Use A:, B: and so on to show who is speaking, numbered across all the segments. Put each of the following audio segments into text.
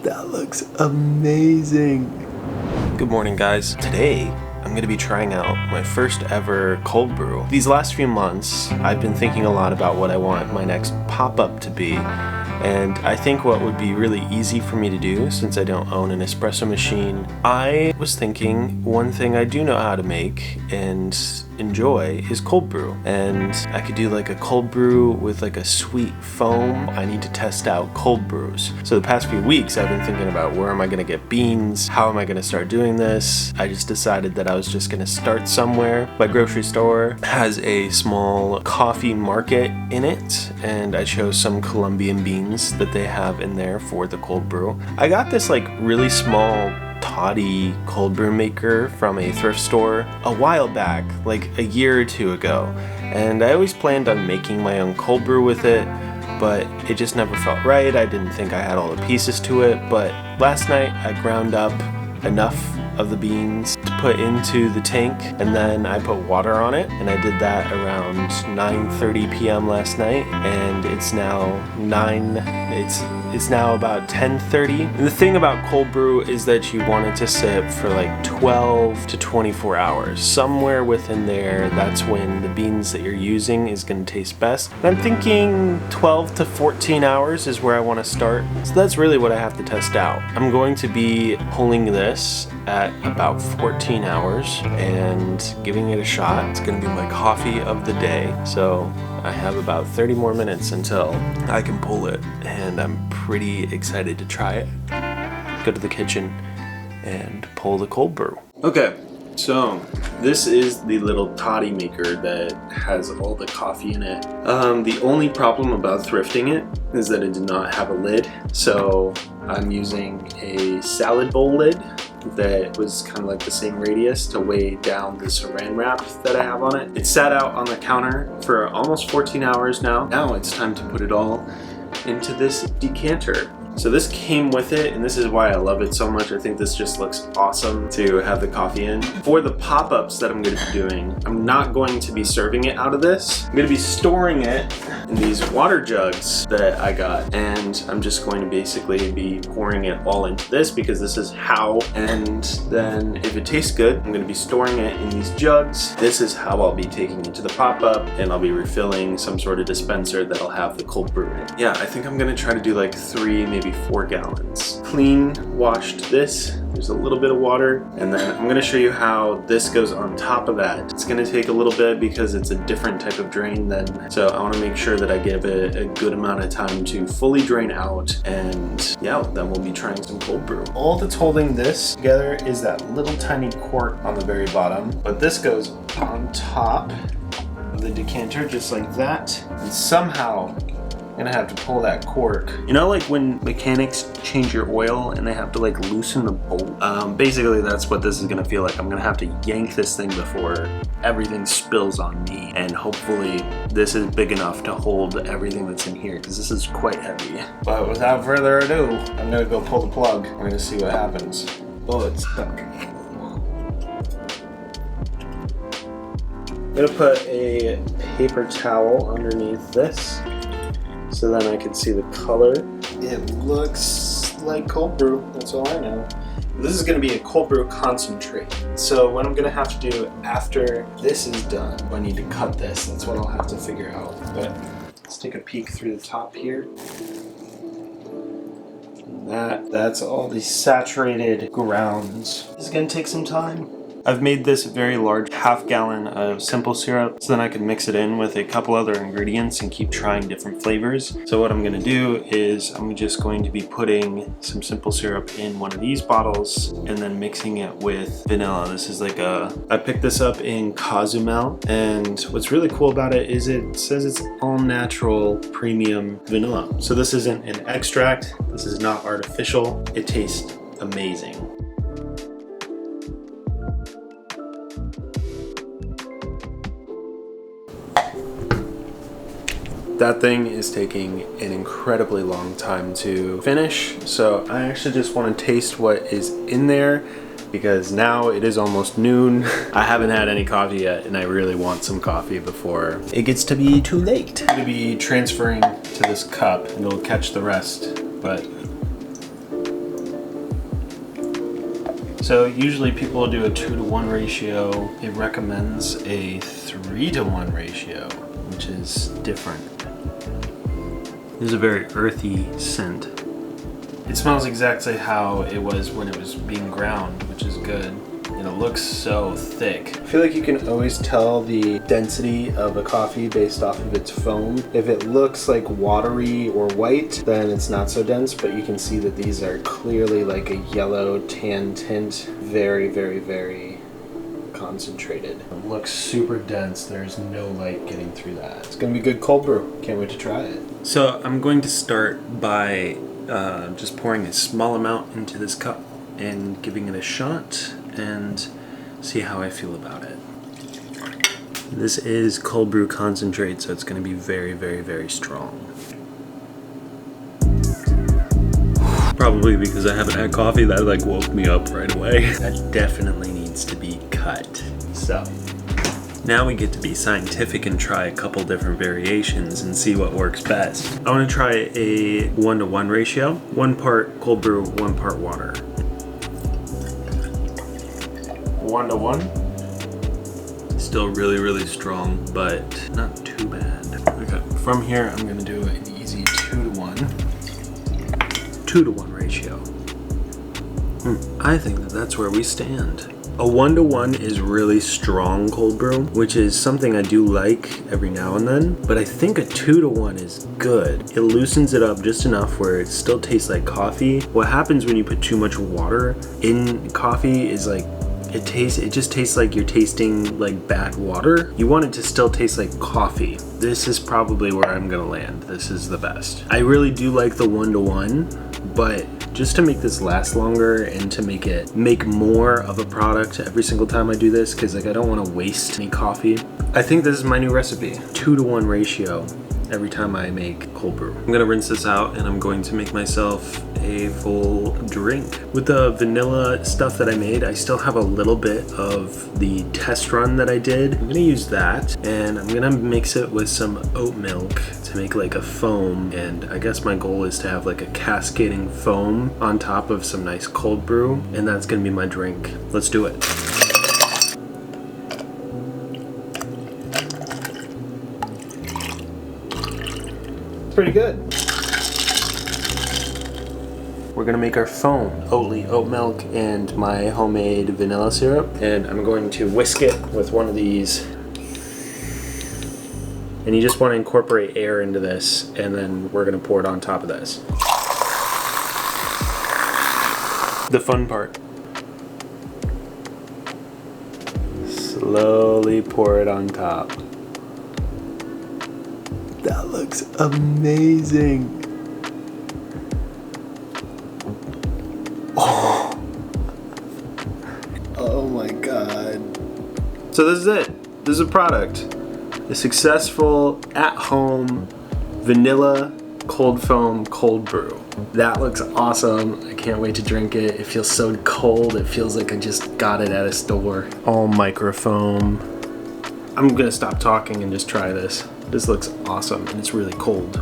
A: That looks amazing. Good morning, guys. Today, I'm going to be trying out my first ever cold brew. These last few months, I've been thinking a lot about what I want my next pop-up to be. And I think what would be really easy for me to do, since I don't own an espresso machine, I was thinking one thing I do know how to make and enjoy is cold brew. And I could do like a cold brew with like a sweet foam. I need to test out cold brews. So the past few weeks I've been thinking about where am I gonna get beans? How am I gonna start doing this? I just decided that I was just gonna start somewhere. My grocery store has a small coffee market in it, and I chose some Colombian beans that they have in there for the cold brew. I got this like really small toddy cold brew maker from a thrift store a while back, like a year or two ago, and I always planned on making my own cold brew with it, but it just never felt right. I didn't think I had all the pieces to it. But last night I ground up enough of the beans to put into the tank, and then I put water on it, and I did that around 9:30 p.m. last night, and it's now about 10:30. And the thing about cold brew is that you want it to sit for like 12 to 24 hours. Somewhere within there, that's when the beans that you're using is going to taste best. And I'm thinking 12 to 14 hours is where I want to start. So that's really what I have to test out. I'm going to be pulling this at about 14 hours and giving it a shot. It's going to be my coffee of the day. So I have about 30 more minutes until I can pull it, and I'm pretty excited to try it. Go to the kitchen and pull the cold brew. Okay, so this is the little toddy maker that has all the coffee in it. The only problem about thrifting it is that it did not have a lid, so I'm using a salad bowl lid that was kind of like the same radius to weigh down the saran wrap that I have on it. It sat out on the counter for almost 14 hours now. Now it's time to put it all into this decanter. So this came with it, and this is why I love it so much. I think this just looks awesome to have the coffee in. For the pop-ups that I'm going to be doing, I'm not going to be serving it out of this. I'm going to be storing it in these water jugs that I got, and I'm just going to basically be pouring it all into this because this is how, and then if it tastes good, I'm going to be storing it in these jugs. This is how I'll be taking it to the pop-up, and I'll be refilling some sort of dispenser that'll have the cold brew in it. Yeah, I think I'm going to try to do like 3, maybe 4 gallons. Clean washed this. There's a little bit of water, and then I'm going to show you how this goes on top of that. It's going to take a little bit because it's a different type of drain then, so I want to make sure that I give it a good amount of time to fully drain out, and yeah, then we'll be trying some cold brew. All that's holding this together is that little tiny quart on the very bottom, but this goes on top of the decanter just like that, and somehow I'm gonna have to pull that cork. You know, like when mechanics change your oil and they have to like loosen the bolt? Basically that's what this is gonna feel like. I'm gonna have to yank this thing before everything spills on me, and hopefully this is big enough to hold everything that's in here, because this is quite heavy. But without further ado, I'm gonna go pull the plug. We're gonna see what happens. Oh, it's stuck. I'm gonna put a paper towel underneath this, so then I can see the color. It looks like cold brew, that's all I know. This is gonna be a cold brew concentrate. So what I'm gonna have to do after this is done, I need to cut this. That's what I'll have to figure out. But let's take a peek through the top here. That's all the saturated grounds. This is gonna take some time. I've made this very large ½ gallon of simple syrup so then I can mix it in with a couple other ingredients and keep trying different flavors. So what I'm going to do is I'm just going to be putting some simple syrup in one of these bottles and then mixing it with vanilla. This is like I picked this up in Cozumel, and what's really cool about it is it says it's all natural premium vanilla. So this isn't an extract, this is not artificial. It tastes amazing. That thing is taking an incredibly long time to finish, so I actually just want to taste what is in there because now it is almost noon. I haven't had any coffee yet, and I really want some coffee before it gets to be too late. I'm going to be transferring to this cup, and it'll catch the rest, but So usually people do a 2-to-1 ratio. It recommends a 3-to-1 ratio, which is different. This is a very earthy scent. It smells exactly how it was when it was being ground, which is good. And it looks so thick. I feel like you can always tell the density of a coffee based off of its foam. If it looks like watery or white, then it's not so dense, but you can see that these are clearly like a yellow tan tint. Very, very, very concentrated. It looks super dense. There's no light getting through that. It's gonna be good cold brew. Can't wait to try it. So I'm going to start by just pouring a small amount into this cup and giving it a shot and see how I feel about it. This is cold brew concentrate, so it's going to be very, very, very strong. Probably because I haven't had coffee, that like woke me up right away. That definitely needs to be cut. So now we get to be scientific and try a couple different variations and see what works best. I want to try a 1-to-1 ratio. 1 part cold brew, 1 part water. 1-to-1. Still really, really strong, but not too bad. Okay, from here I'm gonna do an easy 2-to-1. 2-to-1 ratio. I think that that's where we stand. A 1-to-1 is really strong cold brew, which is something I do like every now and then, but I think a 2-to-1 is good. It loosens it up just enough where it still tastes like coffee. What happens when you put too much water in coffee is like it just tastes like you're tasting like bad water. You want it to still taste like coffee. This is probably where I'm gonna land. This is the best. I really do like the 1-to-1, but just to make this last longer and to make more of a product every single time I do this, because like I don't want to waste any coffee. I think this is my new recipe. 2-to-1 ratio every time I make cold brew. I'm gonna rinse this out and I'm going to make myself a full drink. With the vanilla stuff that I made, I still have a little bit of the test run that I did. I'm gonna use that and I'm gonna mix it with some oat milk to make like a foam, and I guess my goal is to have like a cascading foam on top of some nice cold brew, and that's gonna be my drink. Let's do it. Pretty good. We're gonna make our foam. Oatly, oat milk, and my homemade vanilla syrup. And I'm going to whisk it with one of these. And you just want to incorporate air into this, and then we're gonna pour it on top of this. The fun part. Slowly pour it on top. That looks amazing. Oh my god. So this is it. This is a product. A successful at-home vanilla cold foam cold brew. That looks awesome. I can't wait to drink it. It feels so cold. It feels like I just got it at a store. All microfoam. I'm gonna stop talking and just try this. This looks awesome and it's really cold.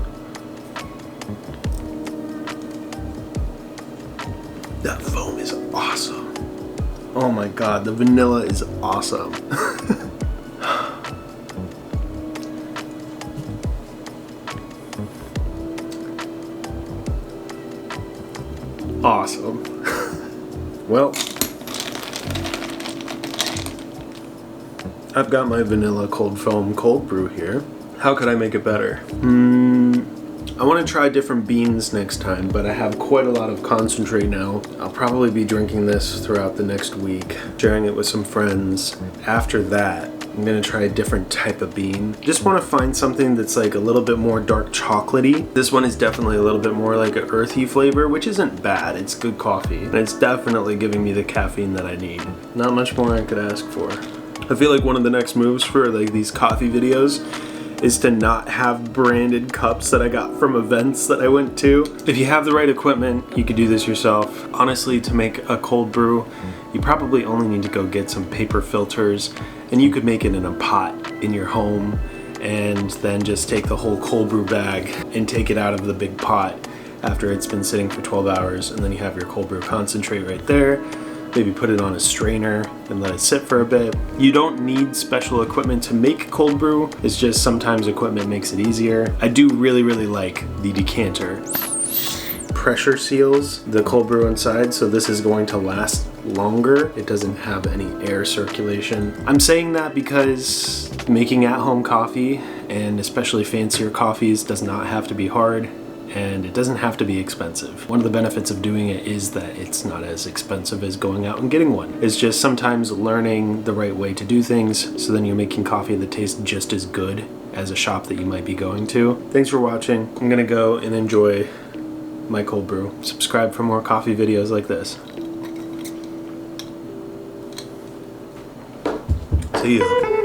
A: That foam is awesome. Oh my god, the vanilla is awesome. Awesome. Well, I've got my vanilla cold foam cold brew here. How could I make it better? I want to try different beans next time, but I have quite a lot of concentrate now. I'll probably be drinking this throughout the next week, sharing it with some friends. After that, I'm gonna try a different type of bean. Just want to find something that's like a little bit more dark chocolatey. This one is definitely a little bit more like an earthy flavor, which isn't bad. It's good coffee, and it's definitely giving me the caffeine that I need. Not much more I could ask for. I feel like one of the next moves for like these coffee videos is to not have branded cups that I got from events that I went to. If you have the right equipment, you could do this yourself. Honestly, to make a cold brew, you probably only need to go get some paper filters, and you could make it in a pot in your home, and then just take the whole cold brew bag and take it out of the big pot after it's been sitting for 12 hours, and then you have your cold brew concentrate right there. maybe put it on a strainer and let it sit for a bit. You don't need special equipment to make cold brew. It's just sometimes equipment makes it easier. I do really like the decanter. Pressure seals the cold brew inside, so this is going to last longer. It doesn't have any air circulation. I'm saying that because making at-home coffee, and especially fancier coffees, does not have to be hard, and it doesn't have to be expensive. One of the benefits of doing it is that it's not as expensive as going out and getting one. It's just sometimes learning the right way to do things, so then you're making coffee that tastes just as good as a shop that you might be going to. Thanks for watching. I'm gonna go and enjoy my cold brew. Subscribe for more coffee videos like this. See you.